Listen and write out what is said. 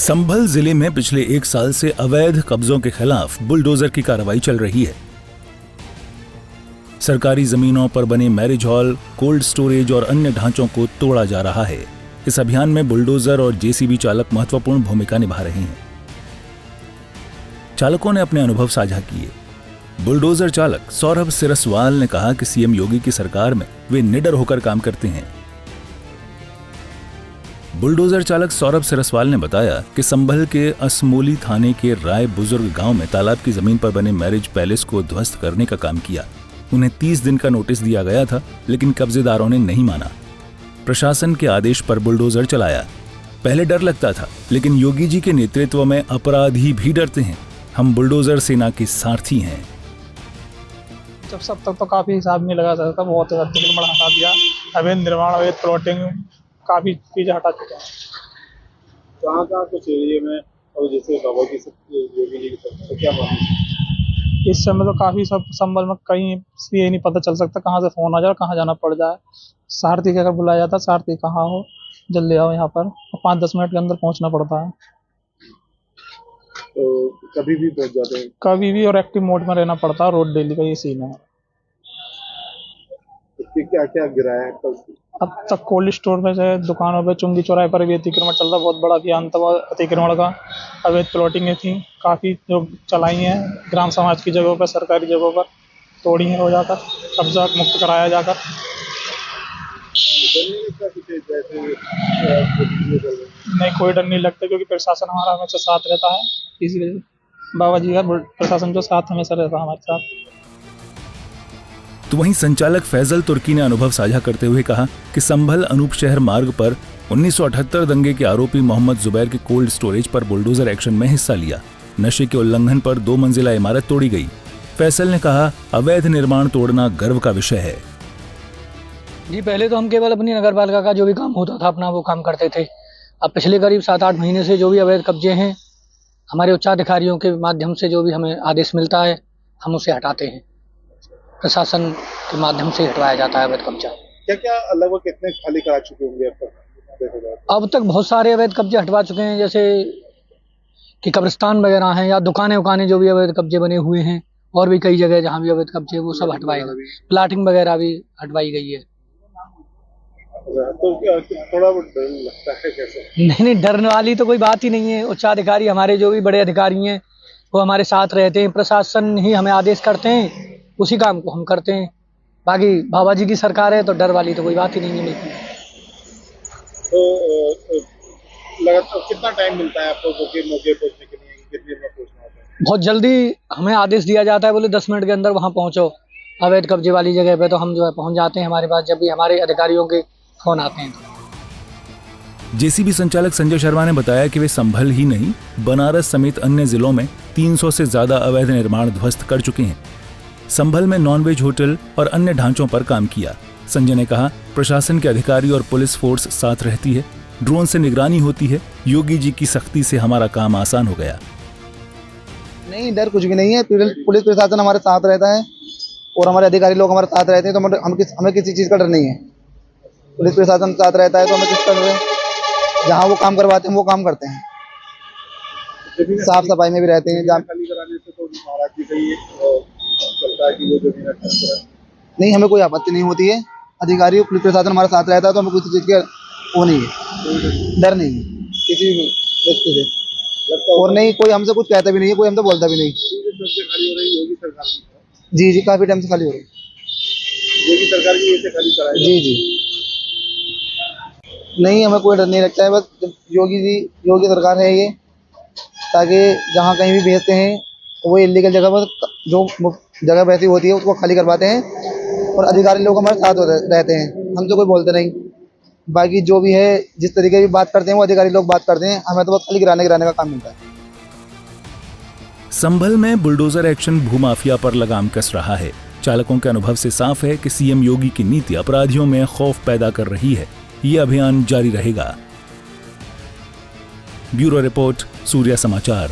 संभल जिले में पिछले 1 साल से अवैध कब्जों के खिलाफ बुलडोजर की कार्रवाई चल रही है। सरकारी जमीनों पर बने मैरिज हॉल, कोल्ड स्टोरेज और अन्य ढांचों को तोड़ा जा रहा है। इस अभियान में बुलडोजर और जेसीबी चालक महत्वपूर्ण भूमिका निभा रहे हैं। चालकों ने अपने अनुभव साझा किए। बुलडोजर चालक सौरभ सिरसवाल ने कहा कि सीएम योगी की सरकार में वे निडर होकर काम करते हैं। बुलडोजर चालक सौरभ सिरसवाल ने बताया कि संभल के असमोली थाने के राय बुजुर्ग गांव में तालाब की जमीन पर बने मैरिज पैलेस को ध्वस्त करने का काम किया। उन्हें 30 दिन का नोटिस दिया गया था, लेकिन कब्जेदारों ने नहीं माना। प्रशासन के आदेश पर बुलडोजर चलाया। पहले डर लगता था, लेकिन योगी जी के नेतृत्व में अपराधी भी डरते हैं। हम बुलडोजर सेना के सारथी हैं। जब सब तक तो काफी हिसाब नहीं लगा सकता, बहुत अतिक्रमण हटा दिया, अवैध निर्माण, अवैध प्लॉटिंग, काफी चीजें हटा चुके हैं। कहाँ कुछ एरिया में और जैसे बाबा की योगी जी की तरफ से क्या मामला? इस समय तो काफी सब संभल में कहीं से ये नहीं पता चल सकता कहाँ से फोन आ जाए, कहाँ जाना पड़ जाए। सारथी के अगर बुलाया जाता, सारथी कहाँ हो, जल्दी आओ यहाँ पर, 5-10 मिनट के अंदर पहुँचना पड़ता है। तो कभी भी पहुँच जाते हैं? कभी भी, और एक्टिव मोड में रहना पड़ता है। रोड डेली का ये सीन है। क्या क्या गिराया है अब तक कोल्ड स्टोर में से दुकानों पे, चुंगी चौराहे पर भी अतिक्रमण चल रहा। बहुत बड़ा अभियान था अतिक्रमण का। अवैध प्लॉटिंगें थी काफ़ी जो चलाई हैं ग्राम समाज की जगहों पर, सरकारी जगहों पर तोड़ी हैं, हो जाकर कब्जा मुक्त कराया जाकर। नहीं, कोई डर नहीं लगता, क्योंकि प्रशासन हमारा हमेशा साथ रहता है। इसीलिए बाबा जी का प्रशासन जो साथ हमेशा रहता है हमारे साथ। तो वहीं संचालक फैजल तुर्की ने अनुभव साझा करते हुए कहा कि संभल अनूप शहर मार्ग पर 1978 दंगे के आरोपी मोहम्मद जुबैर के कोल्ड स्टोरेज पर बुलडोजर एक्शन में हिस्सा लिया। नशे के उल्लंघन पर 2 मंजिला इमारत तोड़ी गई। फैसल ने कहा, अवैध निर्माण तोड़ना गर्व का विषय है। जी, पहले तो हम केवल अपनी नगरपालिका का जो भी काम होता था अपना वो काम करते थे। अब पिछले करीब 7-8 महीने से जो भी अवैध कब्जे हैं, हमारे उच्चाधिकारियों के माध्यम से जो भी हमें आदेश मिलता है, हम उसे हटाते हैं। प्रशासन के माध्यम से हटवाया जाता है अवैध कब्जा। क्या लगभग कितने खाली करा चुके होंगे अब तक? अब तक बहुत सारे अवैध कब्जे हटवा चुके हैं, जैसे कि कब्रिस्तान वगैरह हैं या दुकानें जो भी अवैध कब्जे बने हुए हैं, और भी कई जगह जहाँ भी अवैध कब्जे वो सब हटवाए गए। प्लाटिंग वगैरह भी हटवाई गई है। तो थोड़ा डर लगता है कैसे? नहीं, डरने वाली तो कोई बात ही नहीं है। उच्चाधिकारी हमारे जो भी बड़े अधिकारी हैं वो हमारे साथ रहते हैं। प्रशासन ही हमें आदेश करते हैं, उसी काम को हम करते हैं। बाकी बाबा जी की सरकार है तो डर वाली तो कोई बात ही नहीं है बिल्कुल। तो लगातार कितना टाइम मिलता है आपको मौके पहुंचने के लिए? कितनी देर में पहुंचना होता है? बहुत जल्दी हमें आदेश दिया जाता है, बोले 10 मिनट के अंदर वहाँ पहुँचो अवैध कब्जे वाली जगह पे, तो हम जो है पहुँच जाते हैं। हमारे पास जब भी हमारे अधिकारियों के फोन आते हैं। जेसीबी संचालक संजय शर्मा ने बताया कि वे संभल ही नहीं, बनारस समेत अन्य जिलों में 300 से ज्यादा अवैध निर्माण ध्वस्त कर चुके हैं। संभल में नॉनवेज होटल और अन्य ढांचों पर काम किया। संजय ने कहा, प्रशासन के अधिकारी और पुलिस फोर्स साथ रहती है, ड्रोन से निगरानी होती है। योगी जी की सख्ती से हमारा काम आसान हो गया। नहीं, डर कुछ भी नहीं है। पुलिस प्रशासन हमारे साथ रहता है और हमारे अधिकारी लोग हमारे साथ रहते हैं, तो हमें किसी चीज़ का डर नहीं है। पुलिस प्रशासन साथ रहता है तो हमें किस तरह जहाँ वो काम करवाते हैं वो काम करते हैं। साफ सफाई में भी रहते हैं। नहीं, हमें कोई आपत्ति नहीं होती है। अधिकारी पुलिस प्रशासन हमारे साथ रहता है तो हमें किसी चीज़ का वो नहीं है, डर नहीं है किसी भी व्यक्ति से। और नहीं, कोई हमसे कुछ कहता भी नहीं है, कोई हमसे बोलता भी नहीं। जी, काफी टाइम से खाली हो रही है। योगी सरकार की ऐसे खाली कराई? जी, नहीं, हमें कोई डर नहीं लगता है। बस योगी सरकार है ये, ताकि जहाँ कहीं भी भेजते हैं वो इलीगल जगह पर जो जगह वैसी होती है उसको खाली करवाते हैं, और अधिकारी लोग हमारे साथ रहते हैं, हमसे कोई बोलते नहीं। बाकी जो भी है, जिस तरीके की बात करते हैं वो अधिकारी लोग बात करते हैं, हमें तो बस खाली गिराने का काम मिलता है। संभल में बुलडोजर एक्शन भूमाफिया पर लगाम कस रहा है। चालकों के अनुभव से साफ है कि सीएम योगी की नीति अपराधियों में खौफ पैदा कर रही है। ये अभियान जारी रहेगा। ब्यूरो रिपोर्ट, सूर्य समाचार।